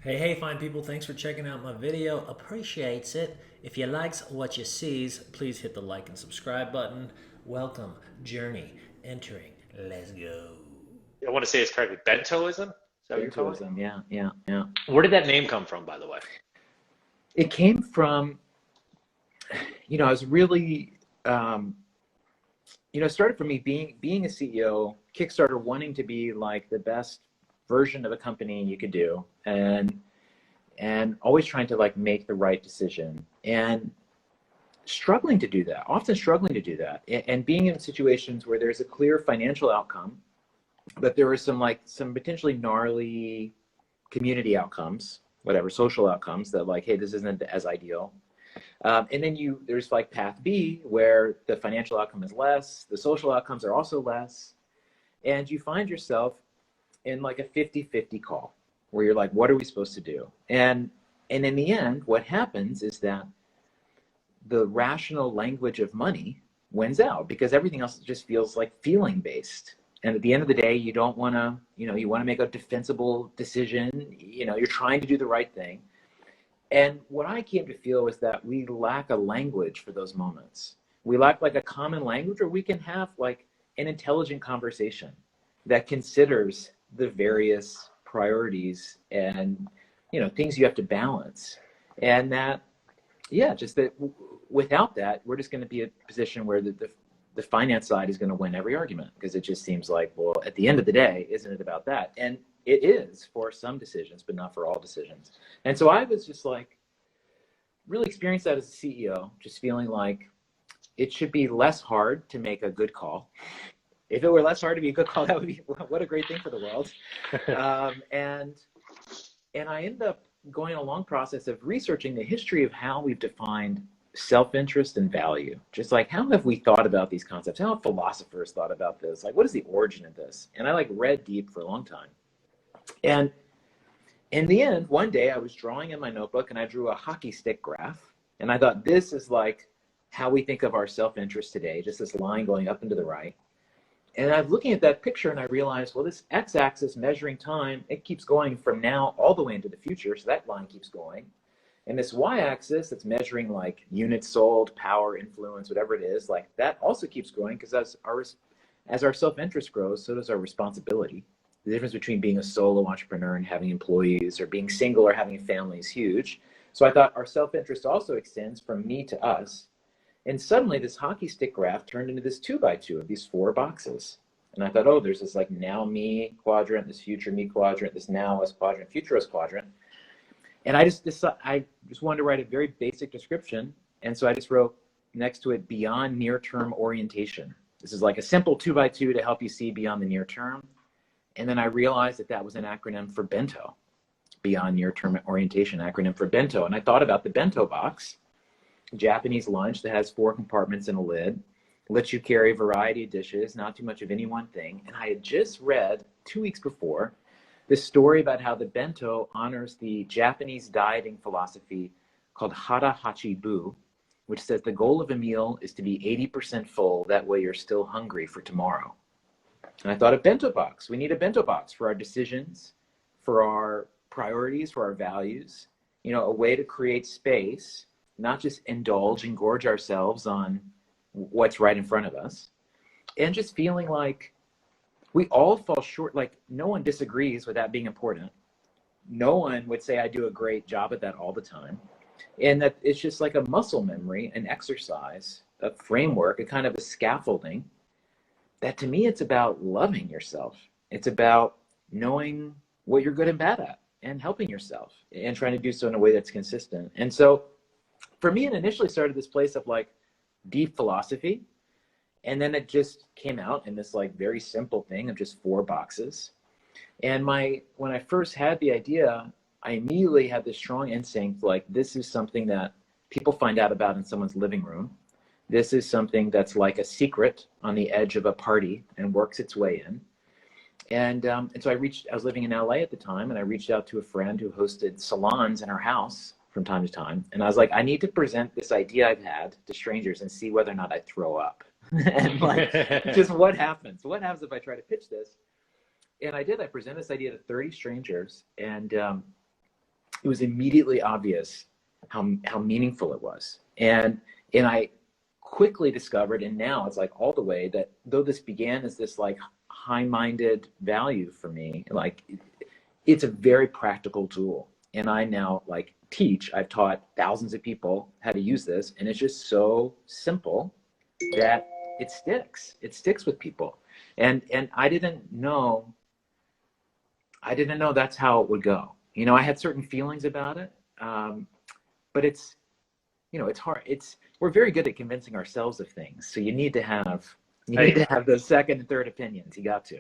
Hey, fine people, thanks for checking out my video. Appreciates it. If you likes what you sees, please hit the like and subscribe button. Welcome, journey, entering. Let's go. I want to say it's correctly. Bentoism? Is that what you're calling Bentoism, yeah, yeah, yeah. it? Where did that name come from, by the way? It came from, I was really, it started for me being a CEO, Kickstarter wanting to be like the best version of a company you could do, and always trying to like make the right decision and struggling to do that, often struggling to do that, and being in situations where there's a clear financial outcome, but there were some potentially gnarly community outcomes, whatever, social outcomes that like, hey, this isn't as ideal. And then there's like path B where the financial outcome is less, the social outcomes are also less. And you find yourself in like a 50-50 call where you're like, what are we supposed to do? And in the end, what happens is that the rational language of money wins out because everything else just feels like feeling based. And at the end of the day, you don't want to, you want to make a defensible decision. You're trying to do the right thing. And what I came to feel was that we lack a language for those moments. We lack like a common language where we can have like an intelligent conversation that considers the various priorities and, things you have to balance. And that, just that without that, we're just going to be a position where the finance side is going to win every argument because it just seems like, well, at the end of the day, isn't it about that? And it is for some decisions, but not for all decisions. And so I was just like, really experienced that as a CEO, just feeling like it should be less hard to make a good call. If it were less hard to be a good call, that would be, what a great thing for the world. And I ended up going a long process of researching the history of how we've defined self-interest and value. Just like, how have we thought about these concepts? How have philosophers thought about this? Like, what is the origin of this? And I like read deep for a long time. And in the end, one day I was drawing in my notebook and I drew a hockey stick graph. And I thought, this is like how we think of our self-interest today, just this line going up and to the right. And I was looking at that picture and I realized, well, this x-axis measuring time, it keeps going from now all the way into the future. So that line keeps going. And this y-axis that's measuring like units sold, power, influence, whatever it is, like that also keeps growing because as our self-interest grows, so does our responsibility. The difference between being a solo entrepreneur and having employees or being single or having a family is huge. So I thought our self-interest also extends from me to us. And suddenly this hockey stick graph turned into this 2x2 of these 4 boxes. And I thought, oh, there's this like now me quadrant, this future me quadrant, this now us quadrant, future us quadrant. And I just wanted to write a very basic description. And so I just wrote next to it, beyond near-term orientation. This is like a simple 2x2 to help you see beyond the near term. And then I realized that was an acronym for bento, beyond near-term orientation, acronym for bento. And I thought about the bento box, Japanese lunch that has 4 compartments and a lid, lets you carry a variety of dishes, not too much of any one thing. And I had just read 2 weeks before this story about how the bento honors the Japanese dieting philosophy called hara hachi bu, which says the goal of a meal is to be 80% full. That way you're still hungry for tomorrow. And I thought, a bento box. We need a bento box for our decisions, for our priorities, for our values, a way to create space, not just indulge and gorge ourselves on what's right in front of us. And just feeling like we all fall short, like no one disagrees with that being important. No one would say I do a great job at that all the time. And that it's just like a muscle memory, an exercise, a framework, a kind of a scaffolding that to me, it's about loving yourself. It's about knowing what you're good and bad at and helping yourself and trying to do so in a way that's consistent. And so for me, it initially started this place of like deep philosophy. And then it just came out in this like very simple thing of just 4 boxes. And when I first had the idea, I immediately had this strong instinct, like this is something that people find out about in someone's living room. This is something that's like a secret on the edge of a party and works its way in. And so I was living in LA at the time, and I reached out to a friend who hosted salons in her house from time to time. And I was like, I need to present this idea I've had to strangers and see whether or not I throw up. And like, just what happens? What happens if I try to pitch this? And I did. I presented this idea to 30 strangers, and it was immediately obvious how meaningful it was. And I quickly discovered, and now it's like all the way, that though this began as this like high-minded value for me, like it's a very practical tool. And I now like I've taught thousands of people how to use this, and it's just so simple that it sticks with people. And I didn't know that's how it would go. You know, I had certain feelings about it, but it's, you know, it's hard. We're very good at convincing ourselves of things. So you need to have those second and third opinions. You got to.